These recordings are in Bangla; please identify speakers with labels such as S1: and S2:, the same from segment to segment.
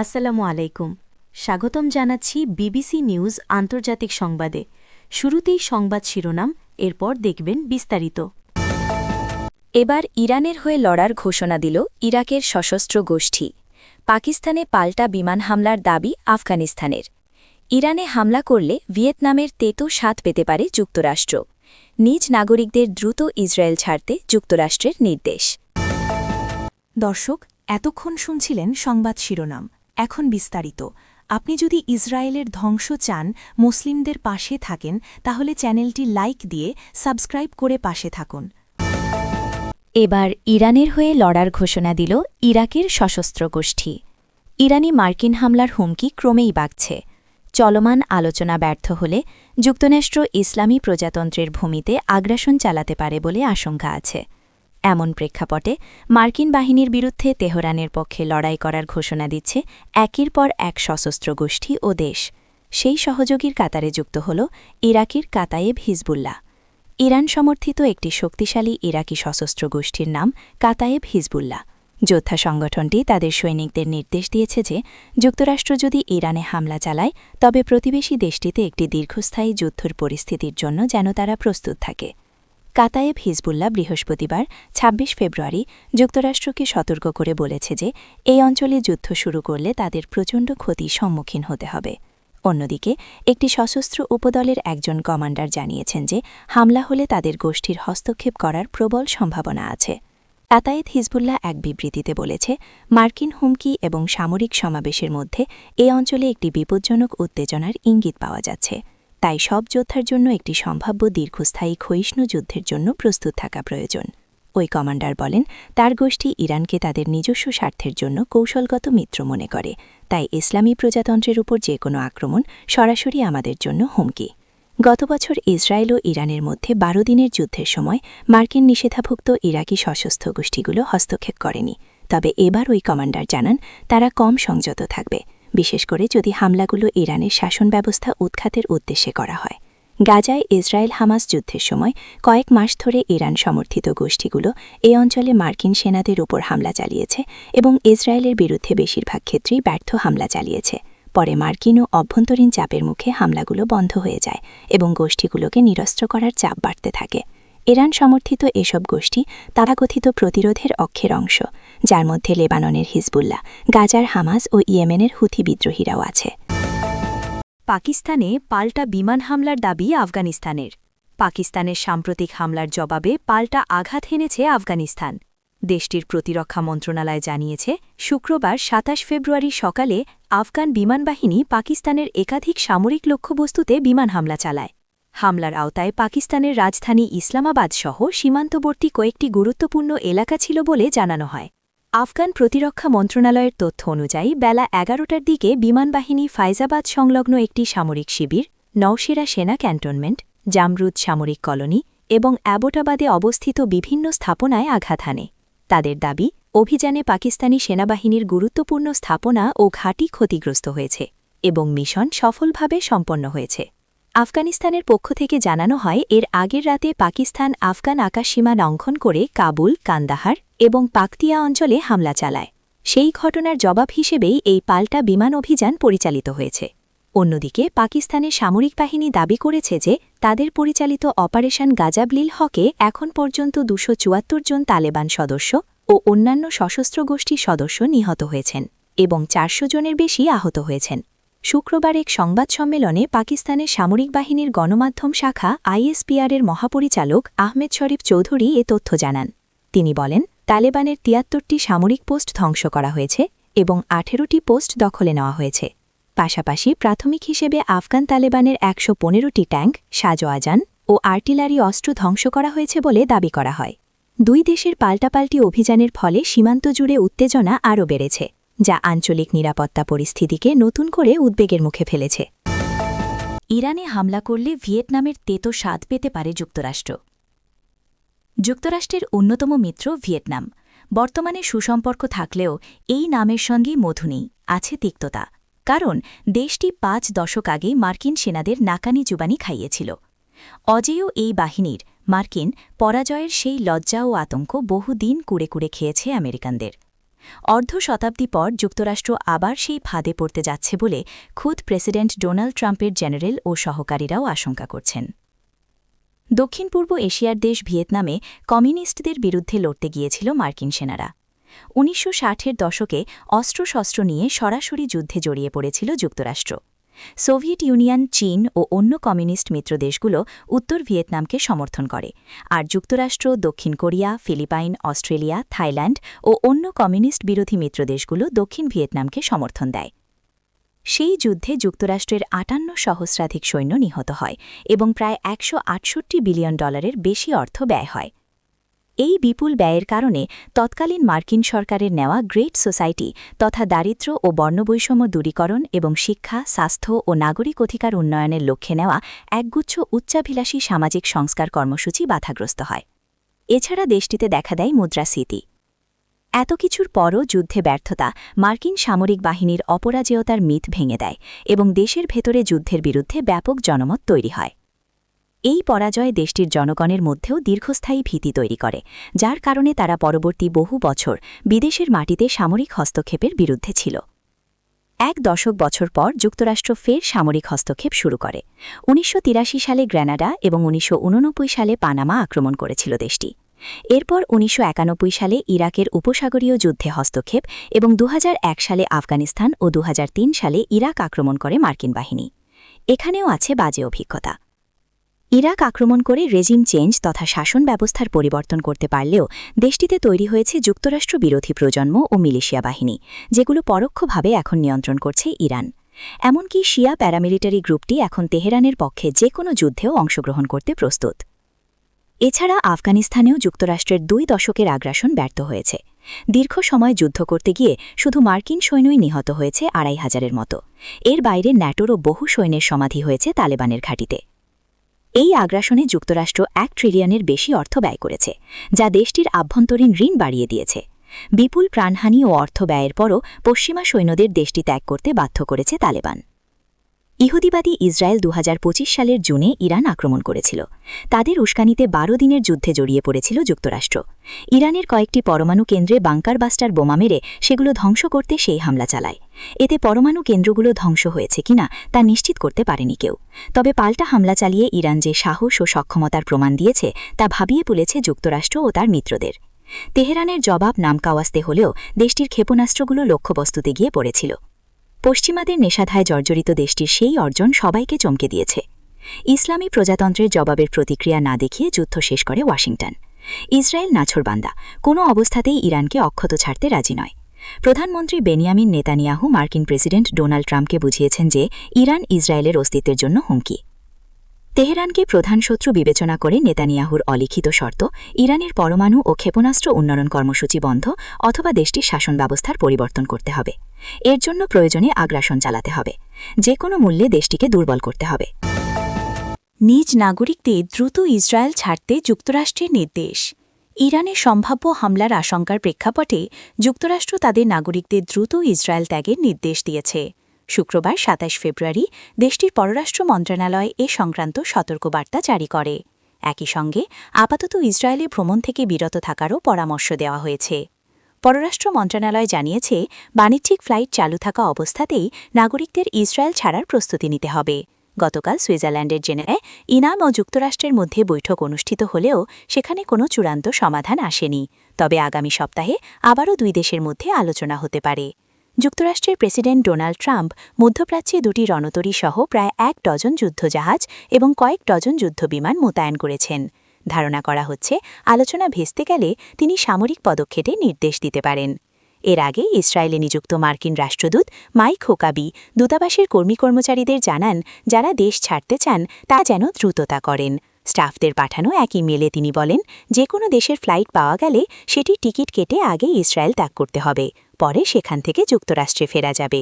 S1: আসসালামু আলাইকুম। স্বাগতম জানাচ্ছি বিবিসি নিউজ আন্তর্জাতিক সংবাদে। শুরুতেই সংবাদ শিরোনাম, এরপর দেখবেন বিস্তারিত। এবার ইরানের হয়ে লড়ার ঘোষণা দিল ইরাকের সশস্ত্র গোষ্ঠী। পাকিস্তানে পাল্টা বিমান হামলার দাবি আফগানিস্তানের। ইরানে হামলা করলে ভিয়েতনামের তেতো স্বাদ পেতে পারে যুক্তরাষ্ট্র। নিজ নাগরিকদের দ্রুত ইসরায়েল ছাড়তে যুক্তরাষ্ট্রের নির্দেশ। দর্শক, এতক্ষণ শুনছিলেন সংবাদ শিরোনাম। এখন বিস্তারিত। আপনি যদি ইসরায়েলের ধ্বংস চান, মুসলিমদের পাশে থাকেন, তাহলে চ্যানেলটি লাইক দিয়ে সাবস্ক্রাইব করে পাশে থাকুন। এবার ইরানের হয়ে লড়ার ঘোষণা দিল ইরাকের সশস্ত্র গোষ্ঠী। ইরানি মার্কিন হামলার হুমকি ক্রমেই বাড়ছে। চলমান আলোচনা ব্যর্থ হলে যুক্তরাষ্ট্র ইসলামী প্রজাতন্ত্রের ভূমিতে আগ্রাসন চালাতে পারে বলে আশঙ্কা আছে। এমন প্রেক্ষাপটে মার্কিন বাহিনীর বিরুদ্ধে তেহরানের পক্ষে লড়াই করার ঘোষণা দিচ্ছে একের পর এক সশস্ত্র গোষ্ঠী ও দেশ। সেই সহযোগীর কাতারে যুক্ত হল ইরাকের কাতায়েব হিজবুল্লাহ। ইরান সমর্থিত একটি শক্তিশালী ইরাকি সশস্ত্র গোষ্ঠীর নাম কাতায়েব হিজবুল্লাহ। যোদ্ধা সংগঠনটি তাদের সৈনিকদের নির্দেশ দিয়েছে যে যুক্তরাষ্ট্র যদি ইরানে হামলা চালায়, তবে প্রতিবেশী দেশটিতে একটি দীর্ঘস্থায়ী যুদ্ধের পরিস্থিতির জন্য যেন তারা প্রস্তুত থাকে। কাতায়েব হিজবুল্লাহ বৃহস্পতিবার ২৬ ফেব্রুয়ারি যুক্তরাষ্ট্রকে সতর্ক করে বলেছে যে এই অঞ্চলে যুদ্ধ শুরু করলে তাদের প্রচণ্ড ক্ষতির সম্মুখীন হতে হবে। অন্যদিকে একটি সশস্ত্র উপদলের একজন কমান্ডার জানিয়েছেন যে হামলা হলে তাদের গোষ্ঠীর হস্তক্ষেপ করার প্রবল সম্ভাবনা আছে। কাতায়েব হিজবুল্লাহ এক বিবৃতিতে বলেছে, মার্কিন হুমকি এবং সামরিক সমাবেশের মধ্যে এই অঞ্চলে একটি বিপজ্জনক উত্তেজনার ইঙ্গিত পাওয়া যাচ্ছে। তাই সব যোদ্ধার জন্য একটি সম্ভাব্য দীর্ঘস্থায়ী ক্ষয়িষ্ণু যুদ্ধের জন্য প্রস্তুত থাকা প্রয়োজন। ওই কমান্ডার বলেন, তার গোষ্ঠী ইরানকে তাদের নিজস্ব স্বার্থের জন্য কৌশলগত মিত্র মনে করে, তাই ইসলামী প্রজাতন্ত্রের উপর যে কোনো আক্রমণ সরাসরি আমাদের জন্য হুমকি। গত বছর ইসরায়েল ও ইরানের মধ্যে ১২ দিনের যুদ্ধের সময় মার্কিন নিষেধাভুক্ত ইরাকি সশস্ত্র গোষ্ঠীগুলো হস্তক্ষেপ করেনি। তবে এবার ওই কমান্ডার জানান, তারা কম সংযত থাকবে, বিশেষ করে যদি হামলাগুলো ইরানের শাসন ব্যবস্থা উৎখাতের উদ্দেশ্যে করা হয়। গাজায় ইসরায়েল হামাস যুদ্ধের সময় কয়েক মাস ধরে ইরান সমর্থিত গোষ্ঠীগুলো এই অঞ্চলে মার্কিন সেনাদের উপর হামলা চালিয়েছে এবং ইসরায়েলের বিরুদ্ধে বেশিরভাগ ক্ষেত্রেই ব্যর্থ হামলা চালিয়েছে। পরে মার্কিন ও অভ্যন্তরীণ চাপের মুখে হামলাগুলো বন্ধ হয়ে যায় এবং গোষ্ঠীগুলোকে নিরস্ত্র করার চাপ বাড়তে থাকে। ইরান সমর্থিত এসব গোষ্ঠী তথাকথিত প্রতিরোধের অক্ষের অংশ, যার মধ্যে লেবাননের হিজবুল্লাহ, গাজার হামাস ও ইয়েমেনের হুথি বিদ্রোহীরাও আছে। পাকিস্তানে পাল্টা বিমান হামলার দাবি আফগানিস্তানের। পাকিস্তানের সাম্প্রতিক হামলার জবাবে পাল্টা আঘাত হেনেছে আফগানিস্তান। দেশটির প্রতিরক্ষা মন্ত্রণালয় জানিয়েছে, শুক্রবার ২৭ ফেব্রুয়ারি সকালে আফগান বিমানবাহিনী পাকিস্তানের একাধিক সামরিক লক্ষ্যবস্তুতে বিমান হামলা চালায়। হামলার আওতায় পাকিস্তানের রাজধানী ইসলামাবাদ সহ সীমান্তবর্তী কয়েকটি গুরুত্বপূর্ণ এলাকা ছিল বলে জানানো হয়। আফগান প্রতিরক্ষা মন্ত্রণালয়ের তথ্য অনুযায়ী বেলা ১১টার দিকে বিমানবাহিনী ফাইজাবাদ সংলগ্ন একটি সামরিক শিবির, নওশেরা সেনা ক্যান্টনমেন্ট, জামরুদ সামরিক কলোনি এবং অ্যাবোটাবাদে অবস্থিত বিভিন্ন স্থাপনায় আঘাত হানে। তাদের দাবি, অভিযানে পাকিস্তানি সেনাবাহিনীর গুরুত্বপূর্ণ স্থাপনা ও ঘাঁটি ক্ষতিগ্রস্ত হয়েছে এবং মিশন সফলভাবে সম্পন্ন হয়েছে। আফগানিস্তানের পক্ষ থেকে জানানো হয়, এর আগের রাতে পাকিস্তান আফগান আকাশসীমা লঙ্ঘন করে কাবুল, কান্দাহার এবং পাকতিয়া অঞ্চলে হামলা চালায়। সেই ঘটনার জবাব হিসেবেই এই পাল্টা বিমান অভিযান পরিচালিত হয়েছে। অন্যদিকে পাকিস্তানের সামরিক বাহিনী দাবি করেছে যে তাদের পরিচালিত অপারেশন গাজাবলিল হকে এখন পর্যন্ত ২৭৪ জন তালেবান সদস্য ও অন্যান্য সশস্ত্র গোষ্ঠীর সদস্য নিহত হয়েছেন এবং ৪০০ জনের বেশি আহত হয়েছেন। শুক্রবার এক সংবাদ সম্মেলনে পাকিস্তানের সামরিক বাহিনীর গণমাধ্যম শাখা আইএসপিআরের মহাপরিচালক আহমেদ শরীফ চৌধুরী এ তথ্য জানান। তিনি বলেন, তালেবানের ৭৩টি সামরিক পোস্ট ধ্বংস করা হয়েছে এবং ১৮টি পোস্ট দখলে নেওয়া হয়েছে। পাশাপাশি প্রাথমিক হিসেবে আফগান তালেবানের ১১৫টি ট্যাঙ্ক, সাজোয়াজান ও আর্টিলারি অস্ত্র ধ্বংস করা হয়েছে বলে দাবি করা হয়। দুই দেশের পাল্টাপাল্টি অভিযানের ফলে সীমান্ত জুড়ে উত্তেজনা আরও বেড়েছে, যা আঞ্চলিক নিরাপত্তা পরিস্থিতিকে নতুন করে উদ্বেগের মুখে ফেলেছে। ইরানে হামলা করলে ভিয়েতনামের তেতো স্বাদ পেতে পারে যুক্তরাষ্ট্র। যুক্তরাষ্ট্রের অন্যতম মিত্র ভিয়েতনাম। বর্তমানে সুসম্পর্ক থাকলেও এই নামের সঙ্গে মধু নেই, আছে তিক্ততা। কারণ দেশটি ৫ দশক আগে মার্কিন সেনাদের নাকানি জুবানি খাইয়েছিল। অজেয় এই বাহিনীর মার্কিন পরাজয়ের সেই লজ্জা ও আতঙ্ক বহুদিন কুড়ে কুড়ে খেয়েছে আমেরিকানদের। অর্ধ শতাব্দী পর যুক্তরাষ্ট্র আবার সেই ফাঁদে পড়তে যাচ্ছে বলে খুদ প্রেসিডেন্ট ডোনাল্ড ট্রাম্পের জেনারেল ও সহকারীরাও আশঙ্কা করছেন। দক্ষিণ পূর্ব এশিয়ার দেশ ভিয়েতনামে কমিউনিস্টদের বিরুদ্ধে লড়তে গিয়েছিল মার্কিন সেনারা। ১৯৬০-এর দশকে অস্ত্রশস্ত্র নিয়ে সরাসরি যুদ্ধে জড়িয়ে পড়েছিল যুক্তরাষ্ট্র। সোভিয়েত ইউনিয়ন, চীন ও অন্য কমিউনিস্ট মিত্র দেশগুলো উত্তর ভিয়েতনামকে সমর্থন করে, আর যুক্তরাষ্ট্র, দক্ষিণ কোরিয়া, ফিলিপাইন, অস্ট্রেলিয়া, থাইল্যান্ড ও অন্য কমিউনিস্ট বিরোধী মিত্র দেশগুলো দক্ষিণ ভিয়েতনামকে সমর্থন দেয়। সেই যুদ্ধে যুক্তরাষ্ট্রের ৫৮ সহস্রাধিক সৈন্য নিহত হয় এবং প্রায় $১৬৮ বিলিয়ন বেশি অর্থ ব্যয় হয়। এই বিপুল ব্যয়ের কারণে তৎকালীন মার্কিন সরকারের নেওয়া গ্রেট সোসাইটি তথা দারিদ্র্য ও বর্ণবৈষম্য দূরীকরণ এবং শিক্ষা, স্বাস্থ্য ও নাগরিক অধিকার উন্নয়নের লক্ষ্যে নেওয়া একগুচ্ছ উচ্চাভিলাষী সামাজিক সংস্কার কর্মসূচি বাধাগ্রস্ত হয়। এছাড়া দেশটিতে দেখা দেয় মুদ্রাস্ফীতি। এত কিছুর পরও যুদ্ধে ব্যর্থতা মার্কিন সামরিক বাহিনীর অপরাজেয়তার মিথ ভেঙে দেয় এবং দেশের ভেতরে যুদ্ধের বিরুদ্ধে ব্যাপক জনমত তৈরি হয়। এই পরাজয় দেশটির জনগণের মধ্যেও দীর্ঘস্থায়ী ভীতি তৈরি করে, যার কারণে তারা পরবর্তী বহু বছর বিদেশের মাটিতে সামরিক হস্তক্ষেপের বিরুদ্ধে ছিল। এক দশক বছর পর যুক্তরাষ্ট্র ফের সামরিক হস্তক্ষেপ শুরু করে। ১৯৮৩ সালে গ্রেনাডা এবং ১৯৮৯ সালে পানামা আক্রমণ করেছিল দেশটি। এরপর ১৯৯১ সালে ইরাকের উপসাগরীয় যুদ্ধে হস্তক্ষেপ এবং ২০০১ সালে আফগানিস্তান ও ২০০৩ সালে ইরাক আক্রমণ করে মার্কিন বাহিনী। এখানেও আছে বাজে অভিজ্ঞতা। ইরাক আক্রমণ করে রেজিম চেঞ্জ তথা শাসন ব্যবস্থার পরিবর্তন করতে পারলেও দেশটিতে তৈরি হয়েছে যুক্তরাষ্ট্র বিরোধী প্রজন্ম ও মিলিশিয়া বাহিনী, যেগুলো পরোক্ষভাবে এখন নিয়ন্ত্রণ করছে ইরান। এমনকি শিয়া প্যারামিলিটারি গ্রুপটি এখন তেহরানের পক্ষে যে কোনো যুদ্ধেও অংশগ্রহণ করতে প্রস্তুত। এছাড়া আফগানিস্তানেও যুক্তরাষ্ট্রের ২ দশকের আগ্রাসন ব্যর্থ হয়েছে। দীর্ঘ সময় যুদ্ধ করতে গিয়ে শুধু মার্কিন সৈন্যই নিহত হয়েছে ২৫০০-এর মতো। এর বাইরে ন্যাটোরও বহু সৈন্যের সমাধি হয়েছে তালেবানের ঘাঁটিতে। এই আগ্রাসনে যুক্তরাষ্ট্র $1 ট্রিলিয়নের বেশি অর্থ ব্যয় করেছে, যা দেশটির আভ্যন্তরীণ ঋণ বাড়িয়ে দিয়েছে। বিপুল প্রাণহানি ও অর্থ ব্যয়ের পরও পশ্চিমা সৈন্যদের দেশটি ত্যাগ করতে বাধ্য করেছে তালেবান। ইহুদিবাদী ইসরায়েল ২০২৫ সালের জুনে ইরান আক্রমণ করেছিল। তাদের উস্কানিতে ১২ দিনের যুদ্ধে জড়িয়ে পড়েছিল যুক্তরাষ্ট্র। ইরানের কয়েকটি পরমাণু কেন্দ্রে বাংকার বাস্টার বোমা মেরে সেগুলো ধ্বংস করতে সেই হামলা চালায়। এতে পরমাণু কেন্দ্রগুলো ধ্বংস হয়েছে কিনা তা নিশ্চিত করতে পারেনি কেউ। তবে পাল্টা হামলা চালিয়ে ইরান যে সাহস ও সক্ষমতার প্রমাণ দিয়েছে তা ভাবিয়ে তুলেছে যুক্তরাষ্ট্র ও তার মিত্রদের। তেহরানের জবাব নামকাওয়াস্তে হলেও দেশটির ক্ষেপণাস্ত্রগুলো লক্ষ্যবস্তুতে গিয়ে পড়েছিল। পশ্চিমাদের নেশাধায় জর্জরিত দেশটির সেই অর্জন সবাইকে চমকে দিয়েছে। ইসলামী প্রজাতন্ত্রের জবাবের প্রতিক্রিয়া না দেখিয়ে যুদ্ধ শেষ করে ওয়াশিংটন। ইসরায়েল নাছোড়বান্দা, কোনো অবস্থাতেই ইরানকে অক্ষত ছাড়তে রাজি নয়। প্রধানমন্ত্রী বেনিয়ামিন নেতানিয়াহু মার্কিন প্রেসিডেন্ট ডোনাল্ড ট্রাম্পকে বুঝিয়েছেন যে ইরান ইসরায়েলের অস্তিত্বের জন্য হুমকি। তেহরানকে প্রধান শত্রু বিবেচনা করে নেতানিয়াহুর অলিখিত শর্ত ইরানের পরমাণু ও ক্ষেপণাস্ত্র উন্নয়ন কর্মসূচি বন্ধ অথবা দেশটির শাসন ব্যবস্থার পরিবর্তন করতে হবে। এর জন্য প্রয়োজনে আগ্রাসন চালাতে হবে। যে কোনো মূল্যে দেশটিকে দুর্বল করতে হবে। নিজ নাগরিকদের দ্রুত ইসরায়েল ছাড়তে যুক্তরাষ্ট্রের নির্দেশ। ইরানের সম্ভাব্য হামলার আশঙ্কার প্রেক্ষাপটে যুক্তরাষ্ট্র তাদের নাগরিকদের দ্রুত ইসরায়েল ত্যাগের নির্দেশ দিয়েছে। শুক্রবার ২৭ ফেব্রুয়ারি দেশটির পররাষ্ট্র মন্ত্রণালয় এ সংক্রান্ত সতর্কবার্তা জারি করে। একই সঙ্গে আপাতত ইসরায়েলে ভ্রমণ থেকে বিরত থাকারও পরামর্শ দেওয়া হয়েছে। পররাষ্ট্র মন্ত্রণালয় জানিয়েছে, বাণিজ্যিক ফ্লাইট চালু থাকা অবস্থাতেই নাগরিকদের ইসরায়েল ছাড়ার প্রস্তুতি নিতে হবে। গতকাল সুইজারল্যান্ডের জেনেভায় ইরান ও যুক্তরাষ্ট্রের মধ্যে বৈঠক অনুষ্ঠিত হলেও সেখানে কোনো চূড়ান্ত সমাধান আসেনি। তবে আগামী সপ্তাহে আবারও ২ দেশের মধ্যে আলোচনা হতে পারে। যুক্তরাষ্ট্রের প্রেসিডেন্ট ডোনাল্ড ট্রাম্প মধ্যপ্রাচ্যে ২টি রণতরী সহ প্রায় ১ ডজন যুদ্ধজাহাজ এবং কয়েক ডজন যুদ্ধবিমান মোতায়েন করেছেন। ধারণা করা হচ্ছে, আলোচনা ভেস্তে গেলে তিনি সামরিক পদক্ষেপে নির্দেশ দিতে পারেন। এর আগে ইসরায়েলে নিযুক্ত মার্কিন রাষ্ট্রদূত মাইক হুকাবি দূতাবাসের কর্মচারীদের জানান, যারা দেশ ছাড়তে চান তা যেন দ্রুততা করেন। স্টাফদের পাঠানো এক ইমেলে তিনি বলেন, যে কোনো দেশের ফ্লাইট পাওয়া গেলে সেটির টিকিট কেটে আগে ইসরায়েল ত্যাগ করতে হবে, পরে সেখান থেকে যুক্তরাষ্ট্রে ফেরা যাবে।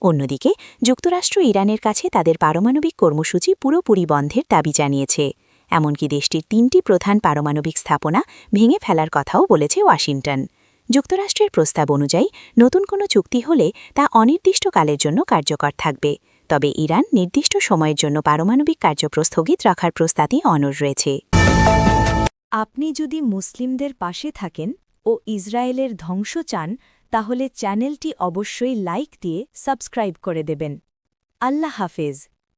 S1: অন্যদিকে যুক্তরাষ্ট্র ইরানের কাছে তাদের পারমাণবিক কর্মসূচি পুরোপুরি বন্ধের দাবি জানিয়েছে। এমনকি দেশটির ৩টি প্রধান পারমাণবিক স্থাপনা ভেঙে ফেলার কথাও বলেছে ওয়াশিংটন। যুক্তরাষ্ট্রের প্রস্তাব অনুযায়ী নতুন কোনো চুক্তি হলে তা অনির্দিষ্টকালের জন্য কার্যকর থাকবে। তবে ইরান নির্দিষ্ট সময়ের জন্য পারমাণবিক কার্যক্রম স্থগিত রাখার প্রস্তাবই অনড় রয়েছে। আপনি যদি মুসলিমদের পাশে থাকেন ও ইসরায়েলের ধ্বংস চান, তাহলে চ্যানেলটি অবশ্যই লাইক দিয়ে সাবস্ক্রাইব করে দেবেন। আল্লাহ হাফেজ।